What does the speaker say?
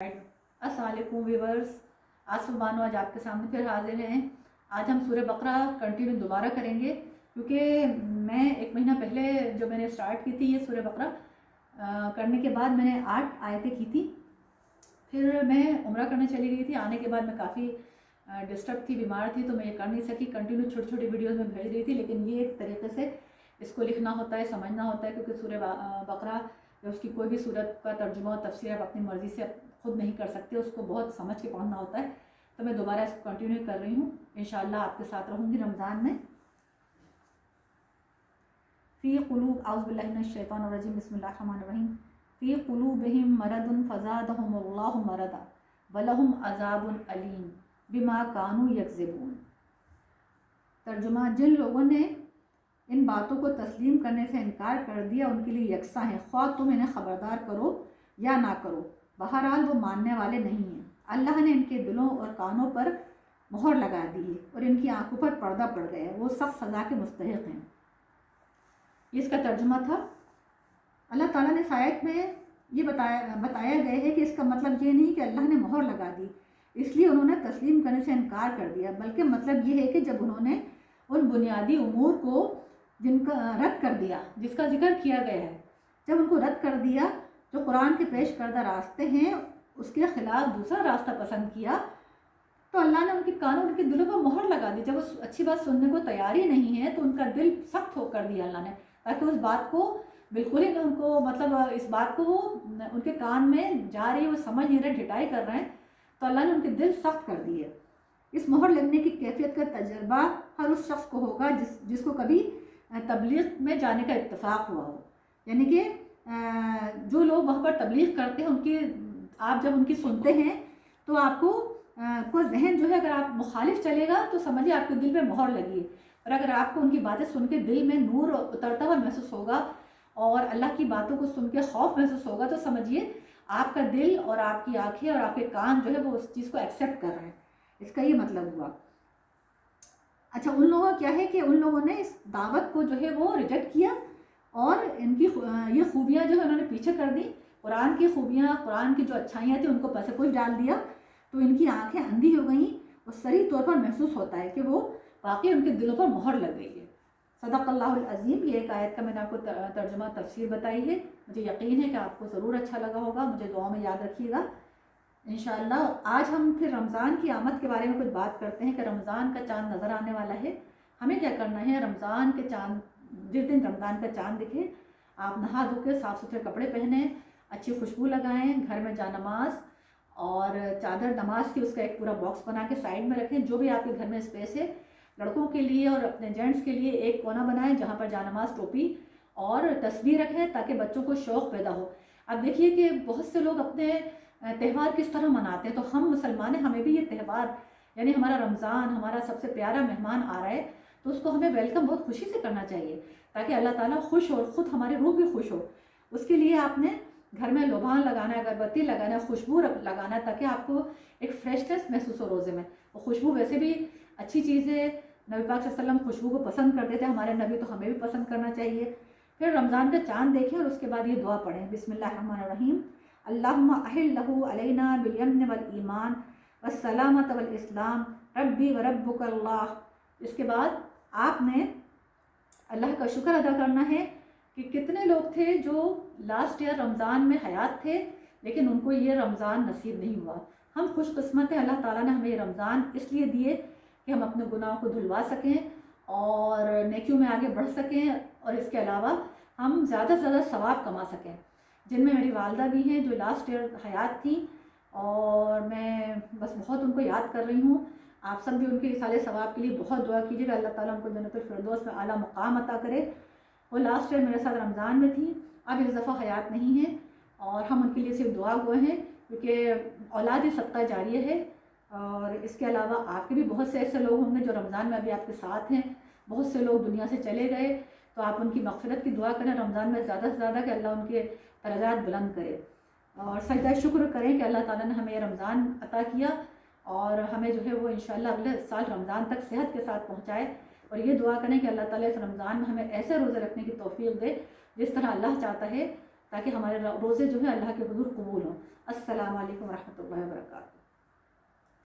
अस्सलाम वालेकुम व्यूवर्स, आसफ बानो आज आपके सामने फिर हाजिर हैं। आज हम सूरह बकरा कंटिन्यू दोबारा करेंगे क्योंकि मैं एक महीना पहले जो मैंने स्टार्ट की थी ये सूरह बकरा करने के बाद मैंने 8 आयतें की थी। फिर मैं उम्रा करने चली गई थी। आने के बाद मैं काफ़ी डिस्टर्ब थी, बीमार थी, तो मैं ये कर नहीं सकी। कंटिन्यू छोटी छोटी वीडियोज़ में भेज रही थी, लेकिन ये एक तरीके से इसको लिखना होता है, समझना होता है, क्योंकि सूरह बकरा या उसकी कोई भी सूरत का तर्जुमा और तफसीर आप अपनी मर्ज़ी से खुद नहीं कर सकते, उसको बहुत समझ के पढ़ना होता है। तो मैं दोबारा इसको कंटिन्यू कर रही हूँ। इंशाअल्लाह आपके साथ रहूँगी रमज़ान में। फ़ी क़ुलूब औज़ु बिल्लाहि मिनश शैतानिर रजीम बिस्मिल्लाहिर रहमानिर रहीम फ़ी क़ुलूबिहिम मरदुन फ़ज़ादहुमुल्लाहु मरदा वलहुम अज़ाबुन अलीम बिमा कानू यकज़िबून। तर्जुमा, जिन लोगों ने इन बातों को तस्लीम करने से इनकार कर दिया उनके लिए यकसा है, ख्वाह तुम इन्हें ख़बरदार करो या ना करो, बहरहाल वो मानने वाले नहीं हैं। अल्लाह ने इनके दिलों और कानों पर मोहर लगा दी है और इनकी आंखों पर पर्दा पड़ गया है, वो सख्त सज़ा के मुस्तहिक़ हैं। इसका तर्जुमा था। अल्लाह ताला ने इस आयत में ये बताया गया है कि इसका मतलब ये नहीं कि अल्लाह ने मोहर लगा दी इसलिए उन्होंने तस्लीम करने से इनकार कर दिया, बल्कि मतलब ये है कि जब उन्होंने उन बुनियादी उमूर को जिनका रद्द कर दिया, जिसका जिक्र किया गया है, जब उनको रद्द कर दिया, जो कुरान के पेश करदा रास्ते हैं उसके ख़िलाफ़ दूसरा रास्ता पसंद किया, तो अल्लाह ने उनके कानों, उनके दिलों पर मोहर लगा दी। जब वो अच्छी बात सुनने को तैयार ही नहीं है तो उनका दिल सख्त हो कर दिया अल्लाह ने, ताकि उस बात को बिल्कुल ही उनको मतलब इस बात को वो उनके कान में जा रही है, वो समझ नहीं रहे, ढिठाई कर रहे हैं, तो अल्लाह ने उनके दिल सख्त कर दिए। इस मोहर लगने की कैफियत का तजर्बा हर उस शख्स को होगा जिसको कभी तबलीग में जाने का इत्तेफाक हुआ हो। यानी कि जो लोग वहाँ पर तबलीग करते हैं उनकी आप जब उनकी सुनते हैं तो आपको को जहन जो है, अगर आप मुखालिफ चलेगा तो समझिए आपके दिल में मोहर लगी है, और अगर आपको उनकी बातें सुन के दिल में नूर उतरता हुआ महसूस होगा और अल्लाह की बातों को सुन के खौफ महसूस होगा, तो समझिए आपका दिल और आपकी आँखें और आपके कान जो है वो उस चीज़ को एक्सेप्ट कर रहे हैं। इसका ये मतलब हुआ। अच्छा, उन लोगों का क्या है कि उन लोगों ने इस दावत को जो है वो रिजेक्ट किया और इनकी ये खूबियाँ जो है उन्होंने पीछे कर दी। कुरान की खूबियाँ, कुरान की जो अच्छाइयाँ थी उनको पसे-पुश डाल दिया, तो इनकी आंखें अंधी हो गईं और सही तौर पर महसूस होता है कि वो वाकई उनके दिलों पर मोहर लग गई है। सदक़ल्लाहुल अज़ीम। ये एक आयत का मैंने आपको तर्जुमा तफसीर बताई है। मुझे यकीन है कि आपको ज़रूर अच्छा लगा होगा। मुझे दुआ में याद रखिएगा इंशाअल्लाह। आज हम फिर रमज़ान की आमद के बारे में कुछ बात करते हैं कि रमज़ान का चाँद नज़र आने वाला है, हमें क्या करना है। रमज़ान के चाँद, जिस दिन रमज़ान का चाँद दिखे, आप नहा धो के साफ़ सुथरे कपड़े पहने, अच्छी खुशबू लगाएं, घर में जानमाज़ और चादर नमाज की उसका एक पूरा बॉक्स बना के साइड में रखें। जो भी आपके घर में स्पेस है, लड़कों के लिए और अपने जेंट्स के लिए एक कोना बनाएं जहाँ पर जानमाज़, टोपी और तस्बीह रखें, ताकि बच्चों को शौक़ पैदा हो। अब देखिए कि बहुत से लोग अपने त्यौहार किस तरह मनाते हैं, तो हम मुसलमान हैं, हमें भी ये त्यौहार यानी हमारा रमज़ान, हमारा सबसे प्यारा मेहमान आ रहा है, तो उसको हमें वेलकम बहुत खुशी से करना चाहिए, ताकि अल्लाह ताला खुश हो, ख़ुद हमारी रूह भी खुश हो। उसके लिए आपने घर में लोबान लगाना है, अगरबत्ती लगाना है, खुशबू लगाना है, ताकि आपको एक फ्रेशनेस महसूस हो रोज़े में। और खुशबू वैसे भी अच्छी चीज़ है, नबी पाक सल्लल्लाहु अलैहि वसल्लम खुशबू को पसंद करते थे हमारे नबी, तो हमें भी पसंद करना चाहिए। फिर रमज़ान का चाँद देखें और उसके बाद ये दुआ पढ़ें, बिस्मिल्लाहिर्रहमानिर्रहीम, अल्लाहुम्मा अहिल्लहु अलैना बिल-यम्न वल-ईमान वस्सलामत वल-इस्लाम रब्बी व रब्बुकल्लाह। इसके बाद आपने अल्लाह का शुक्र अदा करना है कि कितने लोग थे जो लास्ट ईयर रमज़ान में हयात थे, लेकिन उनको ये रमज़ान नसीब नहीं हुआ। हम खुशकिस्मत हैं, अल्लाह ताला ने हमें ये रमज़ान इसलिए दिए कि हम अपने गुनाहों को धुलवा सकें और नेकियों में आगे बढ़ सकें, और इसके अलावा हम ज़्यादा से ज़्यादा सवाब कमा सकें। जिनमें मेरी वालदा भी हैं जो लास्ट ईयर हयात थी, और मैं बस बहुत उनको याद कर रही हूँ। आप सब भी उनके इसाले सवाब के लिए बहुत दुआ कीजिएगा, अल्लाह ताला उनको जन्नतुल फिरदौस में आला मकाम अता करे। वो लास्ट ईयर मेरे साथ रमज़ान में थी, अब इस दफ़ा हयात नहीं है, और हम उनके लिए सिर्फ दुआ गो हैं, क्योंकि औलाद ही सदका जारिया है। और इसके अलावा आपके भी बहुत से ऐसे लोग होंगे जो रमज़ान में अभी आपके साथ हैं, बहुत से लोग दुनिया से चले गए, तो आप उनकी मग़फ़िरत की दुआ करें रमज़ान में ज़्यादा से ज़्यादा, कि अल्लाह उनके दर्जात बुलंद करे। और सजदा शुक्र करें कि अल्लाह ताला ने हमें ये रमज़ान अता किया और हमें जो है वो इंशाअल्लाह अगले साल रमज़ान तक सेहत के साथ पहुँचाए। और ये दुआ करें कि अल्लाह ताला इस रमज़ान में हमें ऐसे रोज़े रखने की तौफ़ीक़ दे जिस तरह अल्लाह चाहता है, تاکہ ہمارے روزے جو ہیں اللہ کے حضور قبول ہوں۔ السلام علیکم ورحمۃ اللہ وبرکاتہ۔